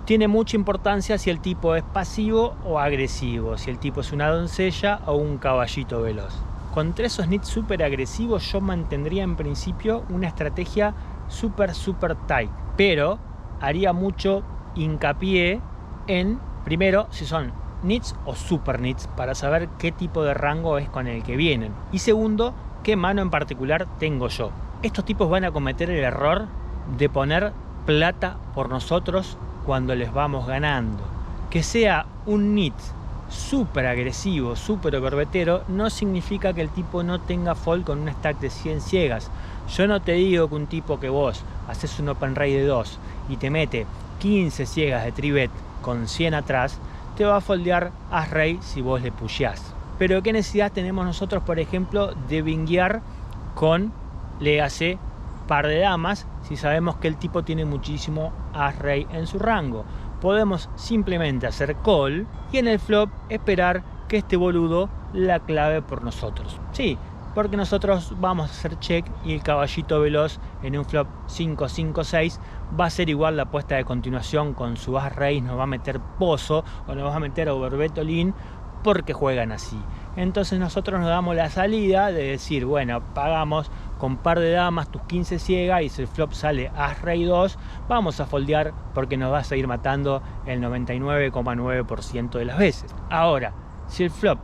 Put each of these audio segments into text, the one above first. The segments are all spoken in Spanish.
tiene mucha importancia si el tipo es pasivo o agresivo, si el tipo es una doncella o un caballito veloz. Contra esos nits súper agresivos yo mantendría en principio una estrategia súper tight, pero haría mucho hincapié en, primero, si son nits o super nits, para saber qué tipo de rango es con el que vienen. Y segundo, qué mano en particular tengo yo. Estos tipos van a cometer el error de poner plata por nosotros cuando les vamos ganando. Que sea un nit súper agresivo, súper overbetero, no significa que el tipo no tenga fold con un stack de 100 ciegas. Yo no te digo que un tipo que vos haces un open raise de 2 y te mete 15 ciegas de tribet con 100 atrás, te va a foldear as rey si vos le pusheás. Pero ¿qué necesidad tenemos nosotros, por ejemplo, de binguear con, léase, par de damas, si sabemos que el tipo tiene muchísimo as rey en su rango? Podemos simplemente hacer call y en el flop esperar que este boludo la clave por nosotros. Sí, porque nosotros vamos a hacer check y el caballito veloz en un flop 5-5-6 va a ser igual la apuesta de continuación con su as rey, nos va a meter pozo o nos va a meter overbet all in porque juegan así. Entonces nosotros nos damos la salida de decir, bueno, pagamos con par de damas tus 15 ciegas y si el flop sale as rey 2, vamos a foldear porque nos va a seguir matando el 99,9% de las veces. Ahora, si el flop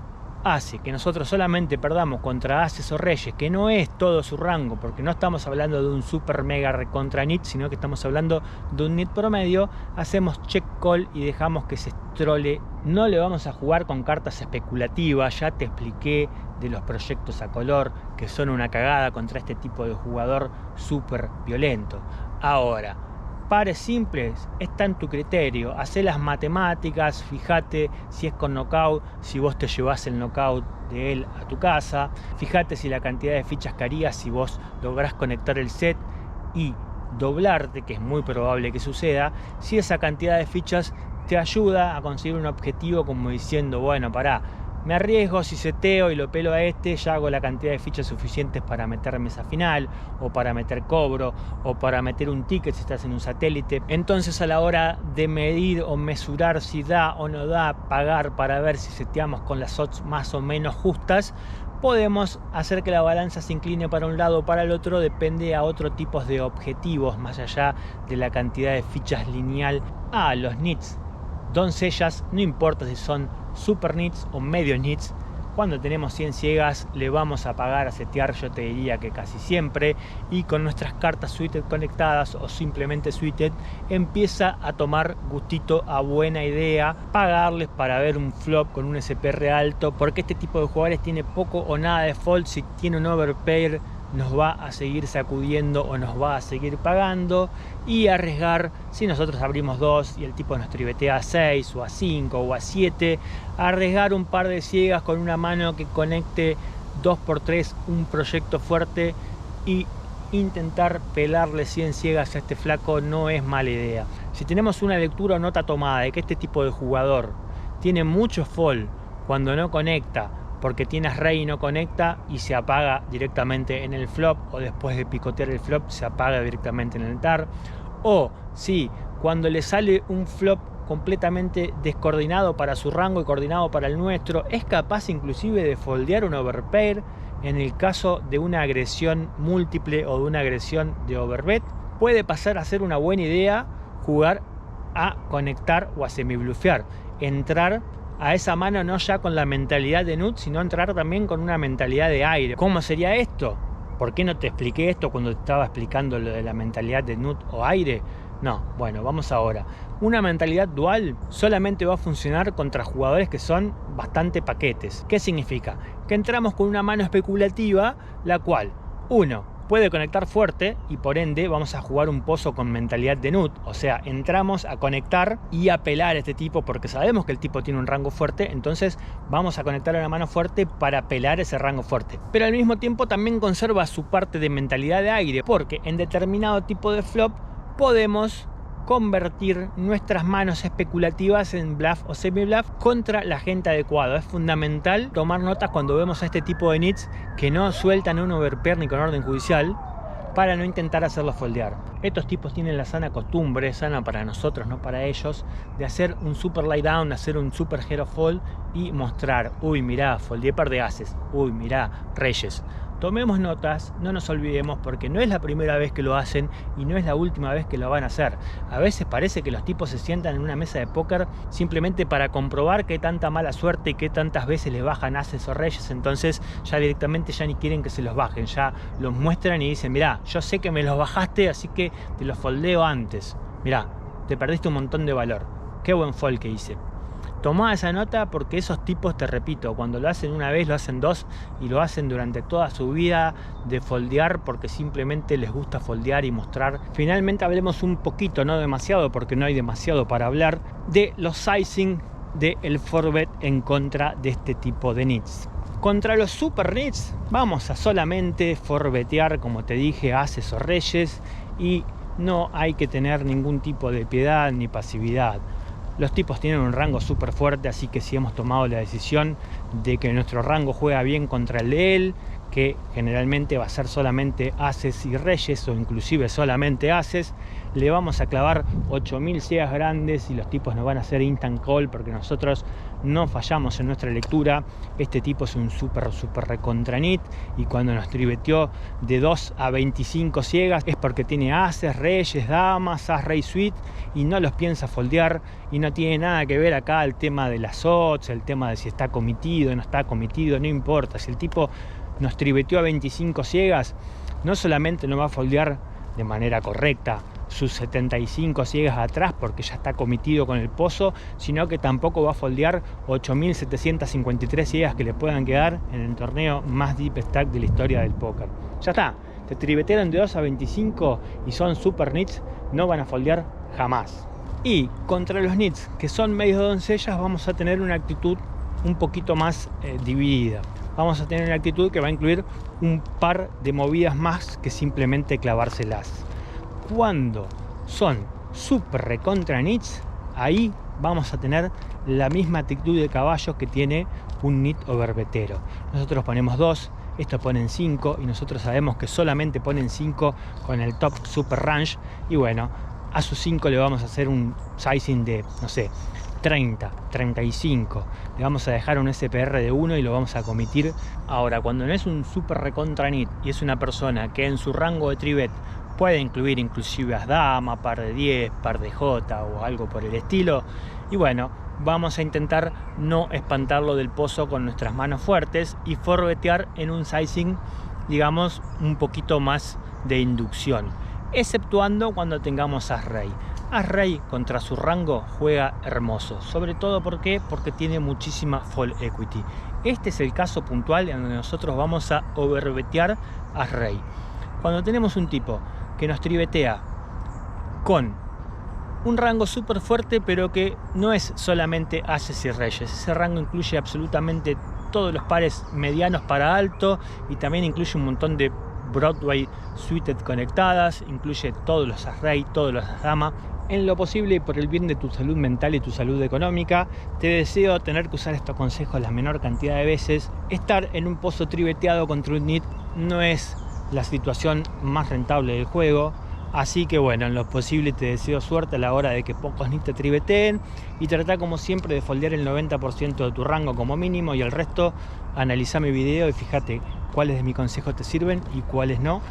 hace que nosotros solamente perdamos contra ases o reyes, que no es todo su rango, porque no estamos hablando de un super mega recontra nit, sino que estamos hablando de un nit promedio, hacemos check call y dejamos que se trole. No le vamos a jugar con cartas especulativas, ya te expliqué de los proyectos a color que son una cagada contra este tipo de jugador súper violento. Ahora, pares simples, está en tu criterio, hacé las matemáticas, fíjate si es con knockout, si vos te llevas el knockout de él a tu casa, fíjate si la cantidad de fichas que harías si vos lográs conectar el set y doblarte, que es muy probable que suceda, si esa cantidad de fichas te ayuda a conseguir un objetivo, como diciendo, bueno, pará, me arriesgo, si seteo y lo pelo a este, ya hago la cantidad de fichas suficientes para meterme esa final, o para meter cobro, o para meter un ticket si estás en un satélite. Entonces a la hora de medir o mesurar si da o no da, pagar para ver si seteamos con las odds más o menos justas, podemos hacer que la balanza se incline para un lado o para el otro, depende a otro tipo de objetivos, más allá de la cantidad de fichas lineal. Los nits doncellas, no importa si son super nits o medio nits, cuando tenemos 100 ciegas le vamos a pagar a setear, yo te diría que casi siempre, y con nuestras cartas suited conectadas o simplemente suited empieza a tomar gustito a buena idea pagarles para ver un flop con un SPR alto, porque este tipo de jugadores tiene poco o nada de fold. Si tiene un overpair nos va a seguir sacudiendo o nos va a seguir pagando, y arriesgar, si nosotros abrimos 2 y el tipo nos tribetea a 6 o a 5 o a 7, arriesgar un par de ciegas con una mano que conecte 2x3 un proyecto fuerte y intentar pelarle 100 ciegas a este flaco no es mala idea. Si tenemos una lectura o nota tomada de que este tipo de jugador tiene mucho fold cuando no conecta, porque tiene as rey y no conecta y se apaga directamente en el flop, o después de picotear el flop se apaga directamente en el TAR, o si cuando le sale un flop completamente descoordinado para su rango y coordinado para el nuestro, es capaz inclusive de foldear un overpair en el caso de una agresión múltiple o de una agresión de overbet, puede pasar a ser una buena idea jugar a conectar o a semi-bluffear, entrar a esa mano no ya con la mentalidad de nut, sino entrar también con una mentalidad de aire. ¿Cómo sería esto? ¿Por qué no te expliqué esto cuando te estaba explicando lo de la mentalidad de nut o aire? No, bueno, vamos ahora. Una mentalidad dual solamente va a funcionar contra jugadores que son bastante paquetes. ¿Qué significa? Que entramos con una mano especulativa, la cual, uno, puede conectar fuerte y por ende vamos a jugar un pozo con mentalidad de nut, o sea, entramos a conectar y a pelar a este tipo porque sabemos que el tipo tiene un rango fuerte, entonces vamos a conectar a una mano fuerte para pelar ese rango fuerte, pero al mismo tiempo también conserva su parte de mentalidad de aire, porque en determinado tipo de flop podemos convertir nuestras manos especulativas en bluff o semi-bluff contra la gente adecuado. Es fundamental tomar notas cuando vemos a este tipo de nits que no sueltan un overpair ni con orden judicial, para no intentar hacerlos foldear. Estos tipos tienen la sana costumbre, sana para nosotros, no para ellos, de hacer un super lay down, hacer un super hero fold y mostrar, uy mirá, foldeé par de ases, uy mirá, reyes. Tomemos notas, no nos olvidemos, porque no es la primera vez que lo hacen y no es la última vez que lo van a hacer. A veces parece que los tipos se sientan en una mesa de póker simplemente para comprobar qué tanta mala suerte y qué tantas veces les bajan ases o reyes, entonces ya directamente ya ni quieren que se los bajen, ya los muestran y dicen, mirá, yo sé que me los bajaste, así que te los foldeo antes. Mirá, te perdiste un montón de valor. Qué buen fold que hice. Tomá esa nota porque esos tipos, te repito, cuando lo hacen una vez, lo hacen dos y lo hacen durante toda su vida de foldear porque simplemente les gusta foldear y mostrar. Finalmente hablemos un poquito, no demasiado porque no hay demasiado para hablar, de los sizing del 4bet en contra de este tipo de nits. Contra los super nits vamos a solamente forbetear, como te dije, ases o reyes y no hay que tener ningún tipo de piedad ni pasividad. Los tipos tienen un rango súper fuerte, así que si hemos tomado la decisión de que nuestro rango juega bien contra el de él, que generalmente va a ser solamente ases y reyes o inclusive solamente ases, le vamos a clavar 8000 ciegas grandes y los tipos nos van a hacer instant call porque nosotros no fallamos en nuestra lectura. Este tipo es un súper recontra nit y cuando nos tribeteó de 2 a 25 ciegas es porque tiene ases, reyes, damas, as, rey, suite y no los piensa foldear y no tiene nada que ver acá el tema de las odds, el tema de si está comitido, no está comitido, no importa. Si el tipo nos tribeteó a 25 ciegas, no solamente no va a foldear de manera correcta sus 75 ciegas atrás porque ya está comitido con el pozo, sino que tampoco va a foldear 8753 ciegas que le puedan quedar en el torneo más deep stack de la historia del póker. Ya está, te tribetearon de 2 a 25 y son super nits, no van a foldear jamás. Y contra los nits que son medio doncellas vamos a tener una actitud un poquito más dividida. Vamos a tener una actitud que va a incluir un par de movidas más que simplemente clavárselas. Cuando son super recontra nits, ahí vamos a tener la misma actitud de caballo que tiene un nit overbetero. Nosotros ponemos 2, estos ponen 5 y nosotros sabemos que solamente ponen 5 con el top super range y bueno, a sus 5 le vamos a hacer un sizing de, no sé, 30, 35. Le vamos a dejar un SPR de 1 y lo vamos a comitir. Ahora, cuando no es un super recontra nit y es una persona que en su rango de tribet puede incluir inclusive as dama, par de 10, par de J o algo por el estilo, y bueno, vamos a intentar no espantarlo del pozo con nuestras manos fuertes y forbetear en un sizing, digamos, un poquito más de inducción, exceptuando cuando tengamos as rey. As rey contra su rango juega hermoso, sobre todo porque tiene muchísima fold equity. Este es el caso puntual en donde nosotros vamos a overbetear as rey. Cuando tenemos un tipo que nos tribetea con un rango súper fuerte, pero que no es solamente ases y reyes, ese rango incluye absolutamente todos los pares medianos para alto y también incluye un montón de Broadway suited conectadas, incluye todos los as rey, todos los as dama. En lo posible y por el bien de tu salud mental y tu salud económica, te deseo tener que usar estos consejos la menor cantidad de veces. Estar en un pozo tribeteado contra un nit no es la situación más rentable del juego, así que bueno, en lo posible te deseo suerte a la hora de que pocos nits te tribeteen y trata como siempre de foldear el 90% de tu rango como mínimo y el resto analiza mi video y fíjate cuáles de mis consejos te sirven y cuáles no.